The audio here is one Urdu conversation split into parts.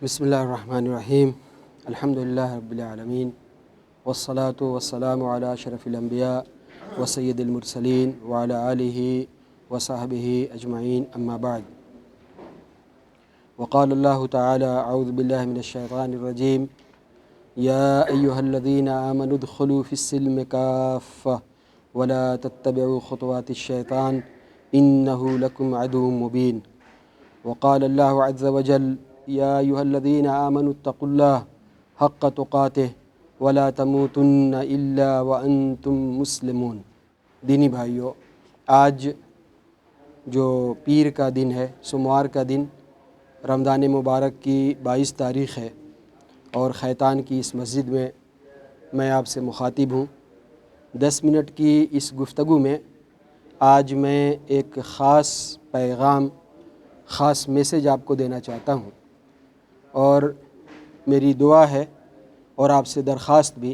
بسم اللہ الرحمن الرحیم الحمدللہ رب العالمین والصلاة والسلام علی اشرف الانبیاء وسید المرسلین وعلی آلہ وصحبہ اجمعین اما بعد وقال اللہ تعالی اعوذ باللہ من الشیطان الرجیم یا ایہا الذین آمنوا ادخلوا فی السلم کافہ ولا تتبعوا خطوات الشیطان انہ لکم عدو مبین وقال اللہ عز وجل یا ایہا الذین آمنوا اتقوا اللہ حق تقاتہ ولا تموتن الا وانتم مسلمون۔ دینی بھائیو، آج جو پیر کا دن ہے، سوموار کا دن، رمضان مبارک کی 22 تاریخ ہے اور خیتان کی اس مسجد میں آپ سے مخاطب ہوں۔ 10 منٹ کی اس گفتگو میں آج میں ایک خاص پیغام، خاص میسیج آپ کو دینا چاہتا ہوں، اور میری دعا ہے اور آپ سے درخواست بھی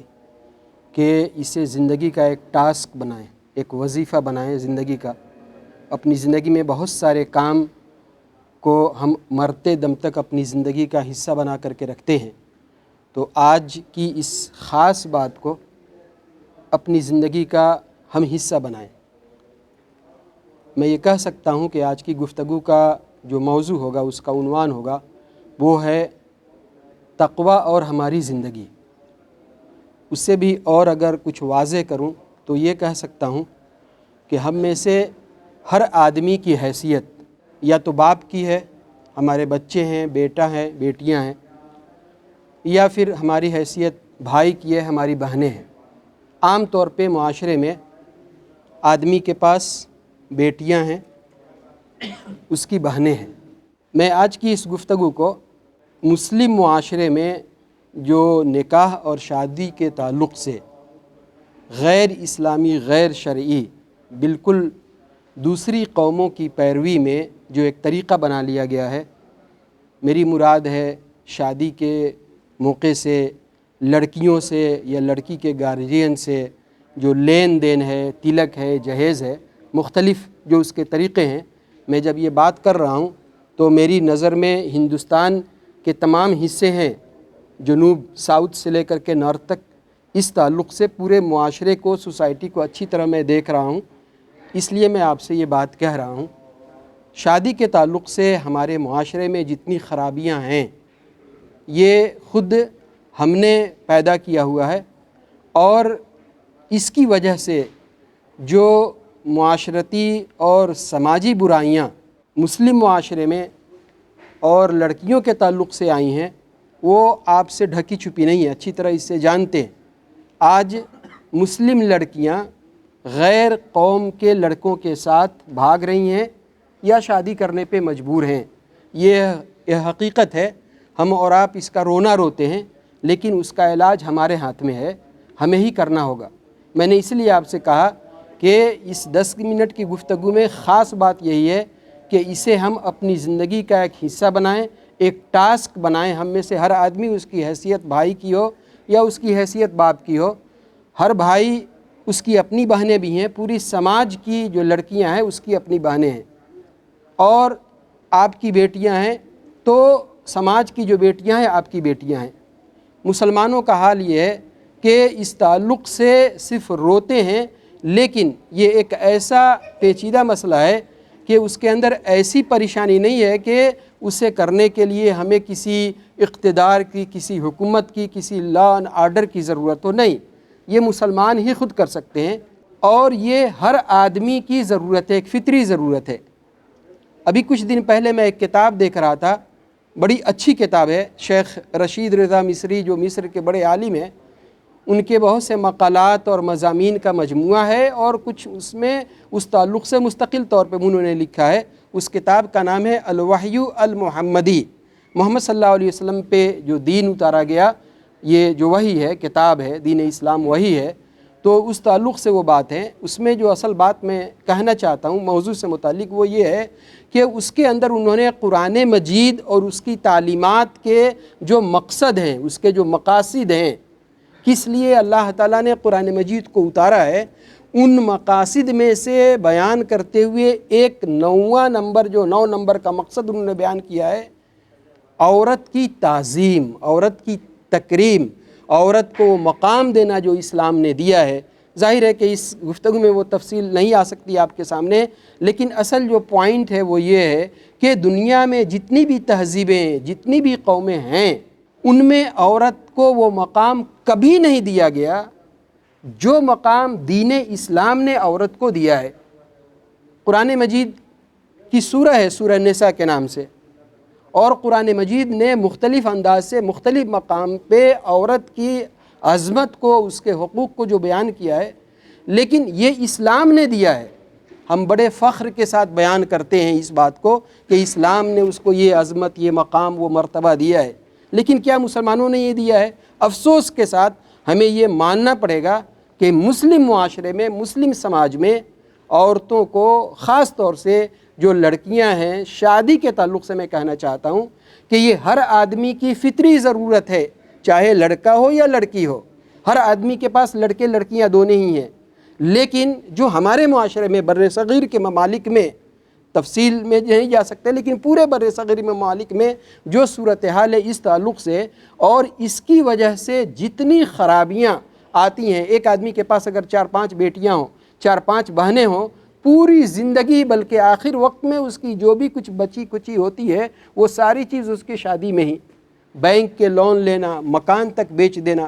کہ اسے زندگی کا ایک ٹاسک بنائیں، ایک وظیفہ بنائیں زندگی کا۔ اپنی زندگی میں بہت سارے کام کو ہم مرتے دم تک اپنی زندگی کا حصہ بنا کر کے رکھتے ہیں، تو آج کی اس خاص بات کو اپنی زندگی کا ہم حصہ بنائیں۔ میں یہ کہہ سکتا ہوں کہ آج کی گفتگو کا جو موضوع ہوگا، اس کا عنوان ہوگا، وہ ہے تقوی اور ہماری زندگی۔ اس سے بھی اور اگر کچھ واضح کروں تو یہ کہہ سکتا ہوں کہ ہم میں سے ہر آدمی کی حیثیت یا تو باپ کی ہے، ہمارے بچے ہیں، بیٹا ہے، بیٹیاں ہیں، یا پھر ہماری حیثیت بھائی کی ہے، ہماری بہنیں ہیں۔ عام طور پہ معاشرے میں آدمی کے پاس بیٹیاں ہیں، اس کی بہنیں ہیں۔ میں آج کی اس گفتگو کو مسلم معاشرے میں جو نکاح اور شادی کے تعلق سے غیر اسلامی، غیر شرعی، بالکل دوسری قوموں کی پیروی میں جو ایک طریقہ بنا لیا گیا ہے، میری مراد ہے شادی کے موقع سے لڑکیوں سے یا لڑکی کے گارجین سے جو لین دین ہے، تلک ہے، جہیز ہے، مختلف جو اس کے طریقے ہیں۔ میں جب یہ بات کر رہا ہوں تو میری نظر میں ہندوستان کے تمام حصے ہیں، جنوب ساؤتھ سے لے کر کے نارتھ تک، اس تعلق سے پورے معاشرے کو، سوسائٹی کو اچھی طرح میں دیکھ رہا ہوں، اس لیے میں آپ سے یہ بات کہہ رہا ہوں۔ شادی کے تعلق سے ہمارے معاشرے میں جتنی خرابیاں ہیں، یہ خود ہم نے پیدا کیا ہوا ہے، اور اس کی وجہ سے جو معاشرتی اور سماجی برائیاں مسلم معاشرے میں اور لڑکیوں کے تعلق سے آئی ہیں، وہ آپ سے ڈھکی چھپی نہیں ہیں، اچھی طرح اس سے جانتے ہیں۔ آج مسلم لڑکیاں غیر قوم کے لڑکوں کے ساتھ بھاگ رہی ہیں یا شادی کرنے پہ مجبور ہیں۔ یہ حقیقت ہے، ہم اور آپ اس کا رونا روتے ہیں، لیکن اس کا علاج ہمارے ہاتھ میں ہے، ہمیں ہی کرنا ہوگا۔ میں نے اس لیے آپ سے کہا کہ اس 10 منٹ کی گفتگو میں خاص بات یہی ہے کہ اسے ہم اپنی زندگی کا ایک حصہ بنائیں، ایک ٹاسک بنائیں۔ ہم میں سے ہر آدمی، اس کی حیثیت بھائی کی ہو یا اس کی حیثیت باپ کی ہو، ہر بھائی، اس کی اپنی بہنیں بھی ہیں، پوری سماج کی جو لڑکیاں ہیں اس کی اپنی بہنیں ہیں، اور آپ کی بیٹیاں ہیں تو سماج کی جو بیٹیاں ہیں آپ کی بیٹیاں ہیں۔ مسلمانوں کا حال یہ ہے کہ اس تعلق سے صرف روتے ہیں، لیکن یہ ایک ایسا پیچیدہ مسئلہ ہے کہ اس کے اندر ایسی پریشانی نہیں ہے کہ اسے کرنے کے لیے ہمیں کسی اقتدار کی، کسی حکومت کی، کسی لا اینڈ آرڈر کی ضرورت ہو، نہیں، یہ مسلمان ہی خود کر سکتے ہیں، اور یہ ہر آدمی کی ضرورت ہے، ایک فطری ضرورت ہے۔ ابھی کچھ دن پہلے میں ایک کتاب دیکھ رہا تھا، بڑی اچھی کتاب ہے، شیخ رشید رضا مصری جو مصر کے بڑے عالم ہیں، ان کے بہت سے مقالات اور مضامین کا مجموعہ ہے، اور کچھ اس میں اس تعلق سے مستقل طور پہ انہوں نے لکھا ہے۔ اس کتاب کا نام ہے الوحی المحمدی، محمد صلی اللہ علیہ وسلم پہ جو دین اتارا گیا، یہ جو وحی ہے، کتاب ہے، دین اسلام وحی ہے، تو اس تعلق سے وہ بات ہے۔ اس میں جو اصل بات میں کہنا چاہتا ہوں موضوع سے متعلق وہ یہ ہے کہ اس کے اندر انہوں نے قرآن مجید اور اس کی تعلیمات کے جو مقصد ہیں، اس کے جو مقاصد ہیں، کس لیے اللہ تعالیٰ نے قرآن مجید کو اتارا ہے، ان مقاصد میں سے بیان کرتے ہوئے ایک 9 نمبر کا مقصد انہوں نے بیان کیا ہے عورت کی تعظیم، عورت کی تکریم، عورت کو مقام دینا جو اسلام نے دیا ہے، ظاہر ہے کہ اس گفتگو میں وہ تفصیل نہیں آ سکتی آپ کے سامنے، لیکن اصل جو پوائنٹ ہے وہ یہ ہے کہ دنیا میں جتنی بھی تہذیبیں، جتنی بھی قومیں ہیں، ان میں عورت کو وہ مقام کبھی نہیں دیا گیا جو مقام دین اسلام نے عورت کو دیا ہے۔ قرآن مجید کی سورہ ہے سورہ نساء کے نام سے، اور قرآن مجید نے مختلف انداز سے مختلف مقام پہ عورت کی عظمت کو، اس کے حقوق کو جو بیان کیا ہے، لیکن یہ اسلام نے دیا ہے۔ ہم بڑے فخر کے ساتھ بیان کرتے ہیں اس بات کو کہ اسلام نے اس کو یہ عظمت، یہ مقام، وہ مرتبہ دیا ہے، لیکن کیا مسلمانوں نے یہ دیا ہے؟ افسوس کے ساتھ ہمیں یہ ماننا پڑے گا کہ مسلم معاشرے میں، مسلم سماج میں عورتوں کو، خاص طور سے جو لڑکیاں ہیں، شادی کے تعلق سے میں کہنا چاہتا ہوں کہ یہ ہر آدمی کی فطری ضرورت ہے، چاہے لڑکا ہو یا لڑکی ہو۔ ہر آدمی کے پاس لڑکے لڑکیاں دونوں ہی ہیں، لیکن جو ہمارے معاشرے میں بر صغیر کے ممالک میں، تفصیل میں نہیں جا سکتے، لیکن پورے بر صغیر ممالک میں جو صورتحال ہے اس تعلق سے، اور اس کی وجہ سے جتنی خرابیاں آتی ہیں، ایک آدمی کے پاس اگر 4-5 بیٹیاں ہوں، 4-5 بہنیں ہوں، پوری زندگی بلکہ آخر وقت میں اس کی جو بھی کچھ بچی کچی ہوتی ہے وہ ساری چیز اس کی شادی میں ہی، بینک کے لون لینا، مکان تک بیچ دینا۔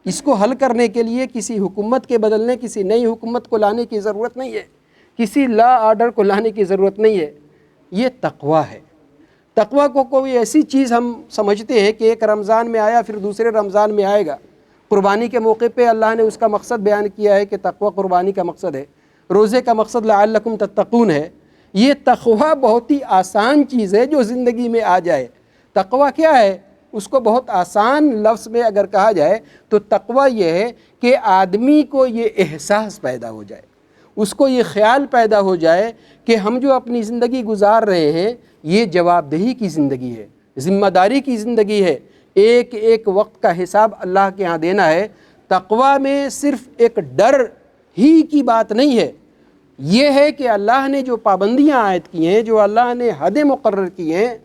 اس کو حل کرنے کے لیے کسی حکومت کے بدلنے، کسی نئی حکومت کو لانے کی ضرورت نہیں ہے، کسی لا آرڈر کو لانے کی ضرورت نہیں ہے، یہ تقویٰ ہے۔ تقویٰ کو کوئی ایسی چیز ہم سمجھتے ہیں کہ ایک رمضان میں آیا پھر دوسرے رمضان میں آئے گا۔ قربانی کے موقع پہ اللہ نے اس کا مقصد بیان کیا ہے کہ تقویٰ قربانی کا مقصد ہے، روزے کا مقصد لعلکم تتقون ہے۔ یہ تقویٰ بہت ہی آسان چیز ہے جو زندگی میں آ جائے۔ تقویٰ کیا ہے؟ اس کو بہت آسان لفظ میں اگر کہا جائے تو تقویٰ یہ ہے کہ آدمی کو یہ احساس پیدا ہو جائے، اس کو یہ خیال پیدا ہو جائے کہ ہم جو اپنی زندگی گزار رہے ہیں یہ جواب دہی کی زندگی ہے، ذمہ داری کی زندگی ہے، ایک ایک وقت کا حساب اللہ کے ہاں دینا ہے۔ تقویٰ میں صرف ایک ڈر ہی کی بات نہیں ہے، یہ ہے کہ اللہ نے جو پابندیاں عائد کی ہیں، جو اللہ نے حدیں مقرر کی ہیں،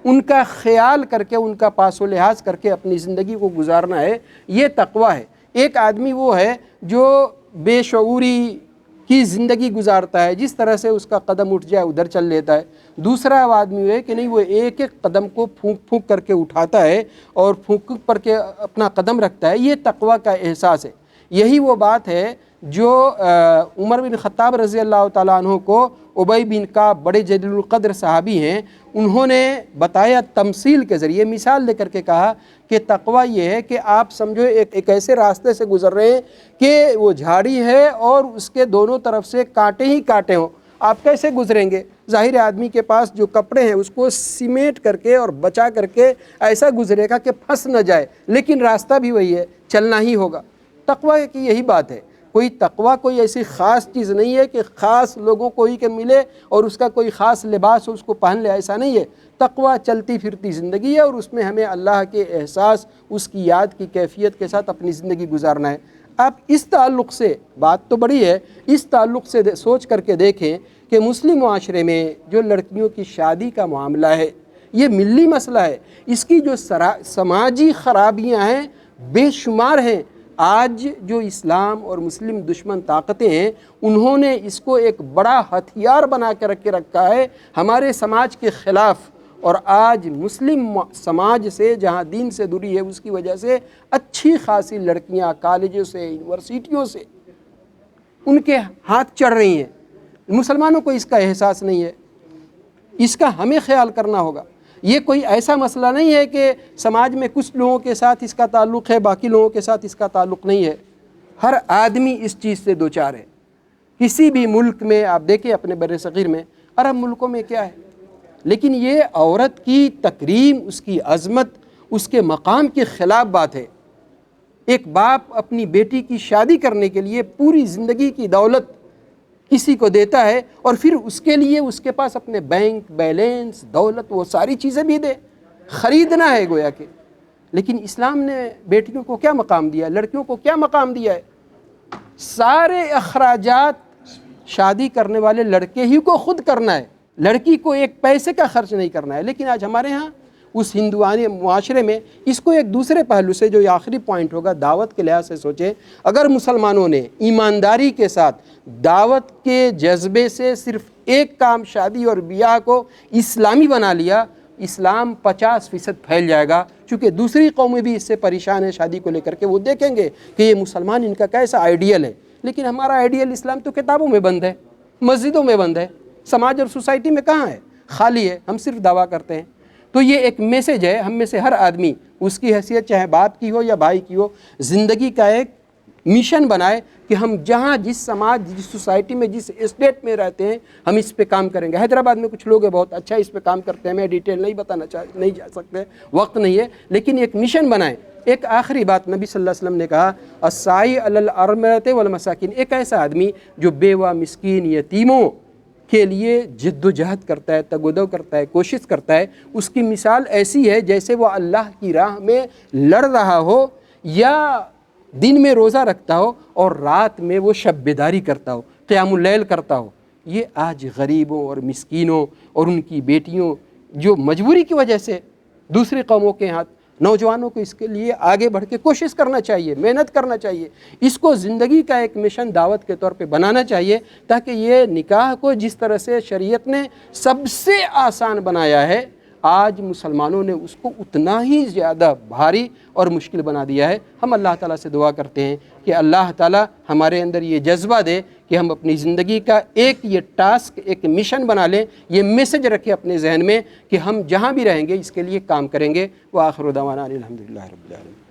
ان کا خیال کر کے، ان کا پاس و لحاظ کر کے اپنی زندگی کو گزارنا ہے، یہ تقویٰ ہے۔ ایک آدمی وہ ہے جو بے شعوری کی زندگی گزارتا ہے، جس طرح سے اس کا قدم اٹھ جائے ادھر چل لیتا ہے۔ دوسرا آدمی ہے کہ نہیں، وہ ایک ایک قدم کو پھونک پھونک کر کے اٹھاتا ہے اور پھونک پر کے اپنا قدم رکھتا ہے، یہ تقویٰ کا احساس ہے۔ یہی وہ بات ہے جو عمر بن خطاب رضی اللہ تعالیٰ عنہ کو ابی بن کعب، بڑے جلیل القدر صحابی ہیں، انہوں نے بتایا تمثیل کے ذریعے، مثال دے کر کے کہا کہ تقویٰ یہ ہے کہ آپ سمجھو ایک ایسے راستے سے گزر رہے ہیں کہ وہ جھاڑی ہے اور اس کے دونوں طرف سے کانٹے ہی کانٹے ہوں، آپ کیسے گزریں گے؟ ظاہر آدمی کے پاس جو کپڑے ہیں اس کو سمیٹ کر کے اور بچا کر کے ایسا گزرے گا کہ پھنس نہ جائے، لیکن راستہ بھی وہی ہے، چلنا ہی ہوگا۔ تقویٰ کی یہی بات ہے، کوئی تقویٰ کوئی ایسی خاص چیز نہیں ہے کہ خاص لوگوں کو ہی کہ ملے اور اس کا کوئی خاص لباس ہو اس کو پہن لے، ایسا نہیں ہے۔ تقویٰ چلتی پھرتی زندگی ہے، اور اس میں ہمیں اللہ کے احساس، اس کی یاد کی کیفیت کے ساتھ اپنی زندگی گزارنا ہے۔ آپ اس تعلق سے، بات تو بڑی ہے، اس تعلق سے سوچ کر کے دیکھیں کہ مسلم معاشرے میں جو لڑکیوں کی شادی کا معاملہ ہے یہ ملی مسئلہ ہے، اس کی جو سماجی خرابیاں ہیں بے شمار ہیں۔ آج جو اسلام اور مسلم دشمن طاقتیں ہیں انہوں نے اس کو ایک بڑا ہتھیار بنا کے رکھا ہے ہمارے سماج کے خلاف، اور آج مسلم سماج سے جہاں دین سے دوری ہے اس کی وجہ سے اچھی خاصی لڑکیاں کالجوں سے، یونیورسٹیوں سے ان کے ہاتھ چڑھ رہی ہیں۔ مسلمانوں کو اس کا احساس نہیں ہے، اس کا ہمیں خیال کرنا ہوگا۔ یہ کوئی ایسا مسئلہ نہیں ہے کہ سماج میں کچھ لوگوں کے ساتھ اس کا تعلق ہے، باقی لوگوں کے ساتھ اس کا تعلق نہیں ہے۔ ہر آدمی اس چیز سے دوچار ہے۔ کسی بھی ملک میں آپ دیکھیں، اپنے بر صغیر میں، عرب ملکوں میں کیا ہے، لیکن یہ عورت کی تکریم، اس کی عظمت، اس کے مقام کے خلاف بات ہے۔ ایک باپ اپنی بیٹی کی شادی کرنے کے لیے پوری زندگی کی دولت کسی کو دیتا ہے، اور پھر اس کے لیے اس کے پاس اپنے بینک بیلنس، دولت، وہ ساری چیزیں بھی دے، خریدنا ہے گویا کہ۔ لیکن اسلام نے بیٹیوں کو کیا مقام دیا، لڑکیوں کو کیا مقام دیا ہے؟ سارے اخراجات شادی کرنے والے لڑکے ہی کو خود کرنا ہے، لڑکی کو ایک پیسے کا خرچ نہیں کرنا ہے۔ لیکن آج ہمارے ہاں اس ہندوانی معاشرے میں اس کو ایک دوسرے پہلو سے، جو یہ آخری پوائنٹ ہوگا، دعوت کے لحاظ سے سوچیں۔ اگر مسلمانوں نے ایمانداری کے ساتھ دعوت کے جذبے سے صرف ایک کام شادی اور بیاہ کو اسلامی بنا لیا، اسلام 50% پھیل جائے گا، چونکہ دوسری قومیں بھی اس سے پریشان ہیں شادی کو لے کر کے۔ وہ دیکھیں گے کہ یہ مسلمان ان کا کیسا آئیڈیل ہے، لیکن ہمارا آئیڈیل اسلام تو کتابوں میں بند ہے، مسجدوں میں بند ہے، سماج اور سوسائٹی میں کہاں ہے؟ خالی ہے، ہم صرف دعویٰ کرتے ہیں۔ تو یہ ایک میسج ہے، ہم میں سے ہر آدمی اس کی حیثیت چاہے باپ کی ہو یا بھائی کی ہو، زندگی کا ایک مشن بنائے کہ ہم جہاں جس سماج، جس سوسائٹی میں، جس اسٹیٹ میں رہتے ہیں، ہم اس پہ کام کریں گے۔ حیدرآباد میں کچھ لوگ ہیں بہت اچھا اس پہ کام کرتے ہیں، میں ڈیٹیل نہیں بتانا نہیں جا سکتے، وقت نہیں ہے، لیکن ایک مشن بنائیں۔ ایک آخری بات نبی صلی اللہ علیہ وسلم نے کہا، السعی علی الارملۃ والمساکین، ایک ایسا آدمی جو بیوہ، مسکین، یتیموں کے لیے جد و جہد کرتا ہے، تگ و دو کرتا ہے، کوشش کرتا ہے، اس کی مثال ایسی ہے جیسے وہ اللہ کی راہ میں لڑ رہا ہو، یا دن میں روزہ رکھتا ہو اور رات میں وہ شب بیداری کرتا ہو، قیام اللیل کرتا ہو۔ یہ آج غریبوں اور مسکینوں اور ان کی بیٹیوں جو مجبوری کی وجہ سے دوسری قوموں کے ہاتھ، نوجوانوں کو اس کے لیے آگے بڑھ کے کوشش کرنا چاہیے، محنت کرنا چاہیے، اس کو زندگی کا ایک مشن دعوت کے طور پہ بنانا چاہیے، تاکہ یہ نکاح کو جس طرح سے شریعت نے سب سے آسان بنایا ہے، آج مسلمانوں نے اس کو اتنا ہی زیادہ بھاری اور مشکل بنا دیا ہے۔ ہم اللہ تعالیٰ سے دعا کرتے ہیں کہ اللہ تعالیٰ ہمارے اندر یہ جذبہ دے کہ ہم اپنی زندگی کا ایک یہ ٹاسک، ایک مشن بنا لیں، یہ میسج رکھے اپنے ذہن میں کہ ہم جہاں بھی رہیں گے اس کے لیے کام کریں گے۔ وآخر دعوانا الحمدللہ رب العالمین۔